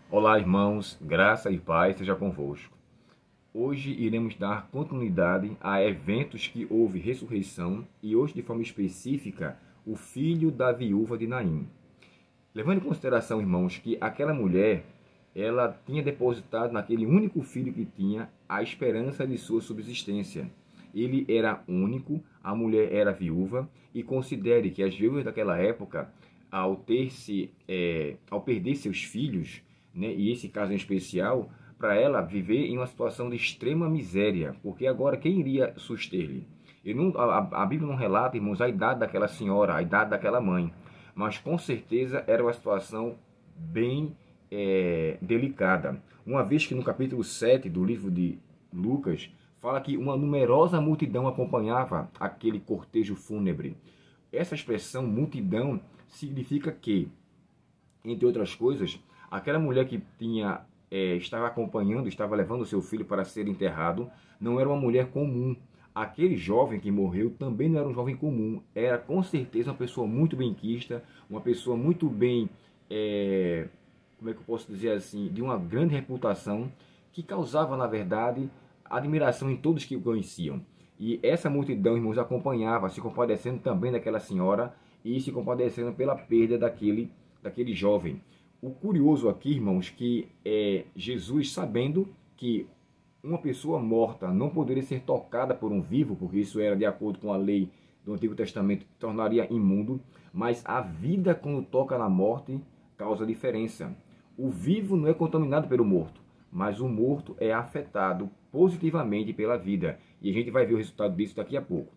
Olá, irmãos, graça e paz seja convosco. Hoje iremos dar continuidade a eventos que houve ressurreição e hoje, de forma específica, o filho da viúva de Naim. Levando em consideração, irmãos, que aquela mulher, ela tinha depositado naquele único filho que tinha a esperança de sua subsistência. Ele era único, a mulher era viúva, e considere que as viúvas daquela época, ao perder seus filhos, né, e esse caso em especial, para ela viver em uma situação de extrema miséria, porque agora quem iria suster-lhe? A Bíblia não relata, irmãos, a idade daquela senhora, a idade daquela mãe, mas com certeza era uma situação bem delicada. Uma vez que no capítulo 7 do livro de Lucas, fala que uma numerosa multidão acompanhava aquele cortejo fúnebre. Essa expressão multidão significa que, entre outras coisas, aquela mulher que estava acompanhando, estava levando seu filho para ser enterrado, não era uma mulher comum. Aquele jovem que morreu também não era um jovem comum. Era com certeza uma pessoa muito benquista, uma pessoa muito bem, como é que eu posso dizer assim, de uma grande reputação, que causava, na verdade, admiração em todos que o conheciam. E essa multidão, irmãos, acompanhava, se compadecendo também daquela senhora e se compadecendo pela perda daquele jovem. O curioso aqui, irmãos, que Jesus, sabendo que uma pessoa morta não poderia ser tocada por um vivo, porque isso era de acordo com a lei do Antigo Testamento, tornaria imundo, mas a vida, quando toca na morte, causa diferença. O vivo não é contaminado pelo morto, mas o morto é afetado positivamente pela vida. E a gente vai ver o resultado disso daqui a pouco.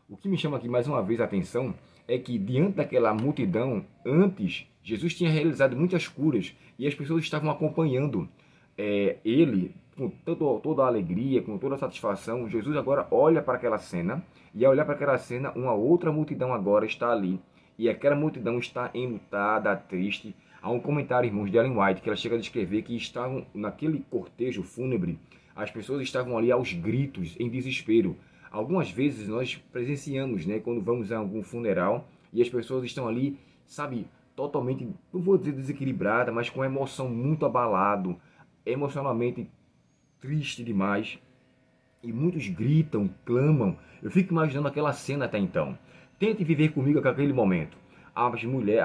O que me chama aqui mais uma vez a atenção é que diante daquela multidão, antes, Jesus tinha realizado muitas curas e as pessoas estavam acompanhando ele com toda a alegria, com toda a satisfação. Jesus agora olha para aquela cena e ao olhar para aquela cena, uma outra multidão agora está ali. E aquela multidão está enlutada, triste. Há um comentário, irmãos, de Ellen White, que ela chega a descrever que estavam naquele cortejo fúnebre, as pessoas estavam ali aos gritos, em desespero. Algumas vezes nós presenciamos, né, quando vamos a algum funeral e as pessoas estão ali, sabe, totalmente, não vou dizer desequilibrada, mas com a emoção muito abalado, emocionalmente triste demais. E muitos gritam, clamam. Eu fico imaginando aquela cena até então. Tente viver comigo aquele momento. A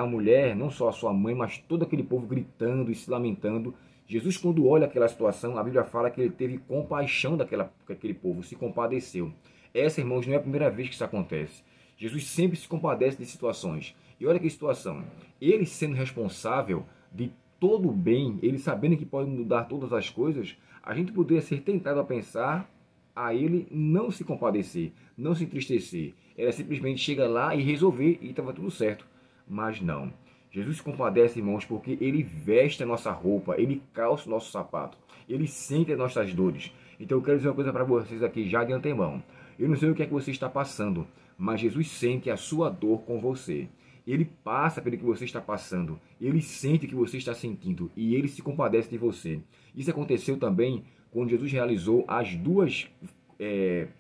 mulher, não só a sua mãe, mas todo aquele povo gritando e se lamentando. Jesus, quando olha aquela situação, a Bíblia fala que ele teve compaixão daquele povo, se compadeceu. Essa, irmãos, não é a primeira vez que isso acontece. Jesus sempre se compadece de situações. E olha que situação. Ele sendo responsável de todo o bem, ele sabendo que pode mudar todas as coisas, a gente poderia ser tentado a pensar a ele não se compadecer, não se entristecer. Era simplesmente chegar lá e resolver e estava tudo certo. Mas não. Jesus se compadece, irmãos, porque ele veste a nossa roupa, ele calça o nosso sapato, ele sente as nossas dores. Então eu quero dizer uma coisa para vocês aqui já de antemão. Eu não sei o que é que você está passando, mas Jesus sente a sua dor com você. Ele passa pelo que você está passando, ele sente o que você está sentindo e ele se compadece de você. Isso aconteceu também quando Jesus realizou as duas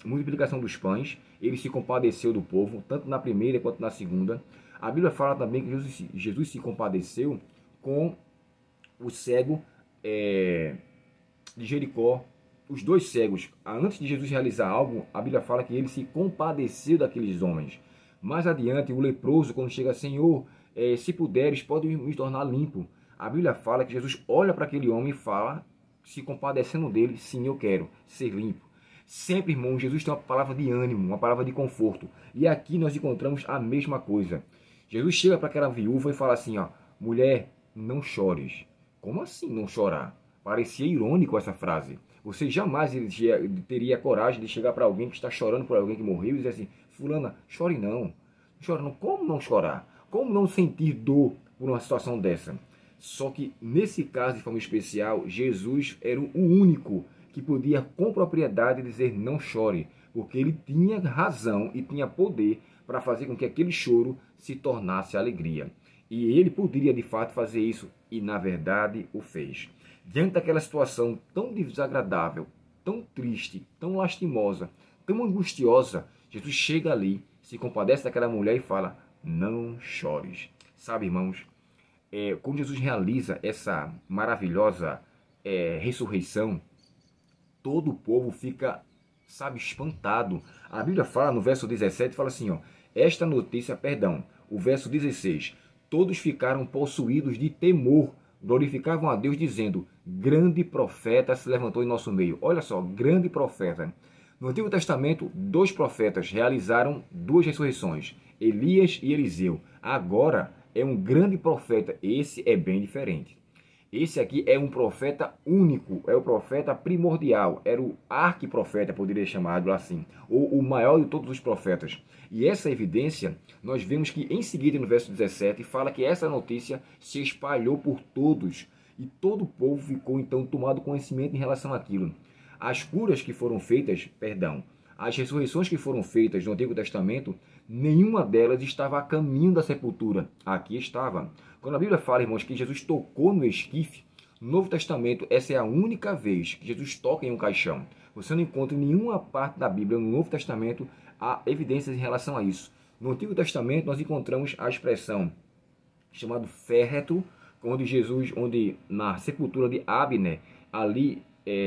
multiplicação dos pães. Ele se compadeceu do povo, tanto na primeira quanto na segunda. A Bíblia fala também que Jesus se compadeceu com o cego de Jericó. Os dois cegos, antes de Jesus realizar algo, a Bíblia fala que ele se compadeceu daqueles homens. Mais adiante, o leproso, quando chega, Senhor, se puderes, pode me tornar limpo. A Bíblia fala que Jesus olha para aquele homem e fala, se compadecendo dele, sim, eu quero ser limpo. Sempre, irmão, Jesus tem uma palavra de ânimo, uma palavra de conforto. E aqui nós encontramos a mesma coisa. Jesus chega para aquela viúva e fala assim, ó, mulher, não chores. Como assim não chorar? Parecia irônico essa frase. Você jamais teria coragem de chegar para alguém que está chorando por alguém que morreu e dizer assim, fulana, chore não. Chore não. Como não chorar? Como não sentir dor por uma situação dessa? Só que nesse caso de forma especial, Jesus era o único que podia com propriedade dizer não chore, porque ele tinha razão e tinha poder para fazer com que aquele choro se tornasse alegria. E ele poderia de fato fazer isso e na verdade o fez. Diante daquela situação tão desagradável, tão triste, tão lastimosa, tão angustiosa, Jesus chega ali, se compadece daquela mulher e fala, não chores. Sabe, irmãos, quando Jesus realiza essa maravilhosa ressurreição, todo o povo fica, sabe, espantado. A Bíblia fala no verso 17, fala assim, ó, esta notícia, perdão, o verso 16, todos ficaram possuídos de temor, glorificavam a Deus dizendo, grande profeta se levantou em nosso meio. Olha só, grande profeta. No Antigo Testamento, 2 profetas realizaram 2 ressurreições, Elias e Eliseu. Agora é um grande profeta, esse é bem diferente. Esse aqui é um profeta único, é o profeta primordial, era o arquiprofeta, poderia chamado assim, ou o maior de todos os profetas. E essa evidência, nós vemos que em seguida, no verso 17, fala que essa notícia se espalhou por todos, e todo o povo ficou então tomado conhecimento em relação àquilo. As curas que foram feitas, perdão, as ressurreições que foram feitas no Antigo Testamento, nenhuma delas estava a caminho da sepultura. Aqui estava. Quando a Bíblia fala, irmãos, que Jesus tocou no esquife, no Novo Testamento, essa é a única vez que Jesus toca em um caixão. Você não encontra em nenhuma parte da Bíblia, no Novo Testamento, há evidências em relação a isso. No Antigo Testamento, nós encontramos a expressão chamada féretro, onde na sepultura de Abner, ali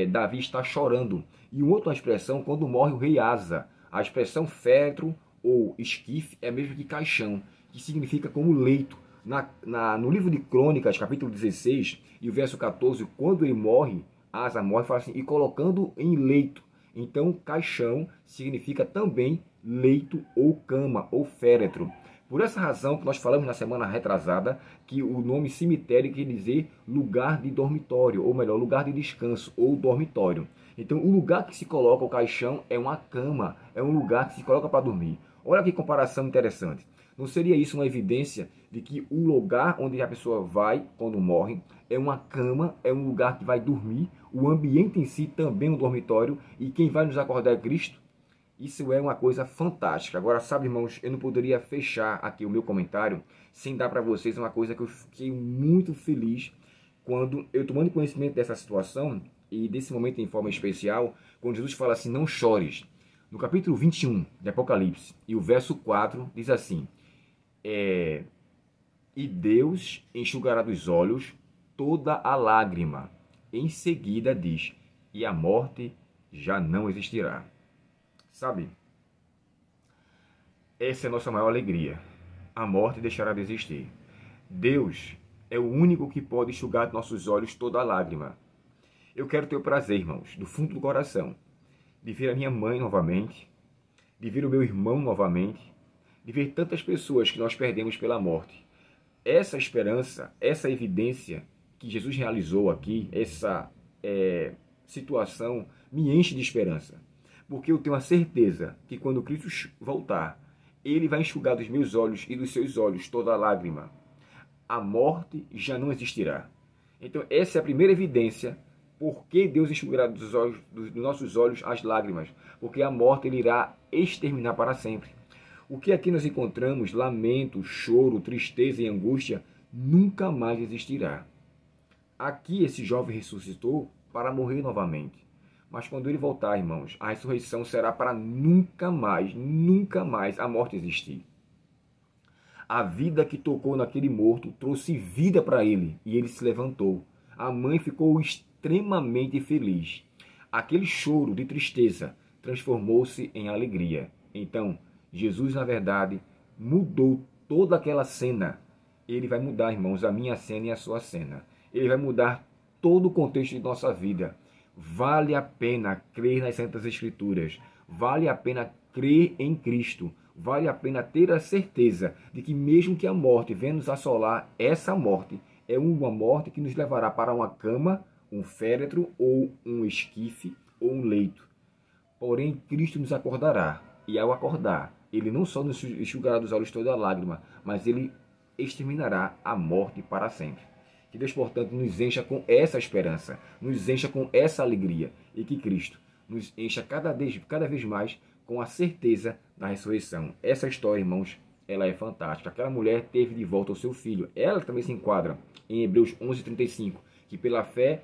Davi está chorando. E outra expressão, quando morre o rei Asa. A expressão féretro ou esquife é mesmo que caixão, que significa como leito. No livro de Crônicas, capítulo 16, e o verso 14, quando ele morre, Asa morre, fala assim, e colocando em leito. Então, caixão significa também leito ou cama ou féretro. Por essa razão que nós falamos na semana retrasada, que o nome cemitério quer dizer lugar de dormitório, ou melhor, lugar de descanso, ou dormitório. Então, o lugar que se coloca o caixão é uma cama, é um lugar que se coloca para dormir. Olha que comparação interessante. Não seria isso uma evidência de que o lugar onde a pessoa vai quando morre é uma cama, é um lugar que vai dormir, o ambiente em si também é um dormitório, e quem vai nos acordar é Cristo? Isso é uma coisa fantástica. Agora, sabe, irmãos, eu não poderia fechar aqui o meu comentário sem dar para vocês uma coisa que eu fiquei muito feliz quando eu tomando conhecimento dessa situação e desse momento em forma especial, quando Jesus fala assim, não chores. No capítulo 21 de Apocalipse, e o verso 4 diz assim, e Deus enxugará dos olhos toda a lágrima. Em seguida diz, e a morte já não existirá. Sabe, essa é a nossa maior alegria. A morte deixará de existir. Deus é o único que pode enxugar de nossos olhos toda a lágrima. Eu quero ter o prazer, irmãos, do fundo do coração, de ver a minha mãe novamente, de ver o meu irmão novamente, de ver tantas pessoas que nós perdemos pela morte. Essa esperança, essa evidência que Jesus realizou aqui, essa situação me enche de esperança. Porque eu tenho a certeza que quando Cristo voltar, Ele vai enxugar dos meus olhos e dos seus olhos toda a lágrima. A morte já não existirá. Então essa é a primeira evidência por que Deus enxugará dos nossos olhos as lágrimas. Porque a morte Ele irá exterminar para sempre. O que aqui nós encontramos, lamento, choro, tristeza e angústia, nunca mais existirá. Aqui esse jovem ressuscitou para morrer novamente. Mas quando ele voltar, irmãos, a ressurreição será para nunca mais a morte existir. A vida que tocou naquele morto trouxe vida para ele e ele se levantou. A mãe ficou extremamente feliz. Aquele choro de tristeza transformou-se em alegria. Então, Jesus, na verdade, mudou toda aquela cena. Ele vai mudar, irmãos, a minha cena e a sua cena. Ele vai mudar todo o contexto de nossa vida. Vale a pena crer nas Santas Escrituras. Vale a pena crer em Cristo. Vale a pena ter a certeza de que mesmo que a morte venha nos assolar, essa morte é uma morte que nos levará para uma cama, um féretro ou um esquife ou um leito. Porém, Cristo nos acordará. E ao acordar, Ele não só nos enxugará dos olhos toda a lágrima, mas Ele exterminará a morte para sempre. Que Deus, portanto, nos encha com essa esperança, nos encha com essa alegria e que Cristo nos encha cada vez mais com a certeza da ressurreição. Essa história, irmãos, ela é fantástica. Aquela mulher teve de volta o seu filho. Ela também se enquadra em Hebreus 11:35, que pela fé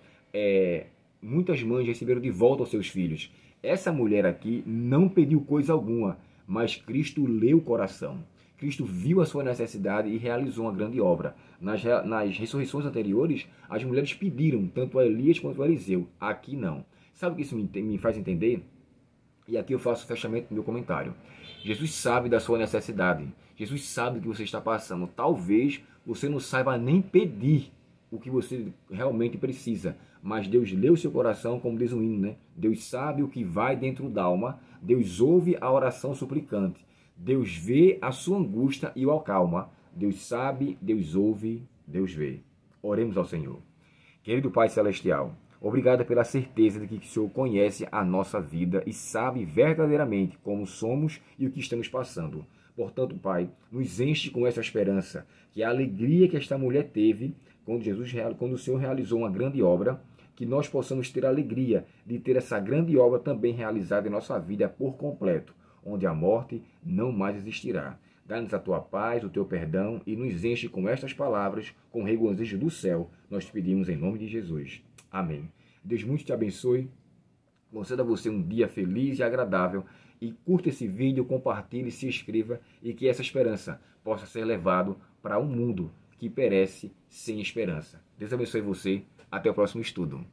muitas mães receberam de volta os seus filhos. Essa mulher aqui não pediu coisa alguma, mas Cristo leu o coração. Cristo viu a sua necessidade e realizou uma grande obra. Nas ressurreições anteriores, as mulheres pediram tanto a Elias quanto a Eliseu. Aqui não. Sabe o que isso me faz entender? E aqui eu faço o fechamento do meu comentário. Jesus sabe da sua necessidade. Jesus sabe do que você está passando. Talvez você não saiba nem pedir o que você realmente precisa. Mas Deus lê o seu coração, como diz o hino, né? Deus sabe o que vai dentro da alma. Deus ouve a oração suplicante. Deus vê a sua angústia e o acalma. Deus sabe, Deus ouve, Deus vê. Oremos ao Senhor. Querido Pai Celestial, obrigado pela certeza de que o Senhor conhece a nossa vida e sabe verdadeiramente como somos e o que estamos passando. Portanto, Pai, nos enche com essa esperança, que a alegria que esta mulher teve quando o Senhor realizou uma grande obra, que nós possamos ter a alegria de ter essa grande obra também realizada em nossa vida por completo, onde a morte não mais existirá. Dá-nos a tua paz, o teu perdão e nos enche com estas palavras, com regozijo do céu. Nós te pedimos em nome de Jesus. Amém. Deus muito te abençoe. Conceda a você um dia feliz e agradável. E curta esse vídeo, compartilhe, se inscreva e que essa esperança possa ser levada para um mundo que perece sem esperança. Deus abençoe você. Até o próximo estudo.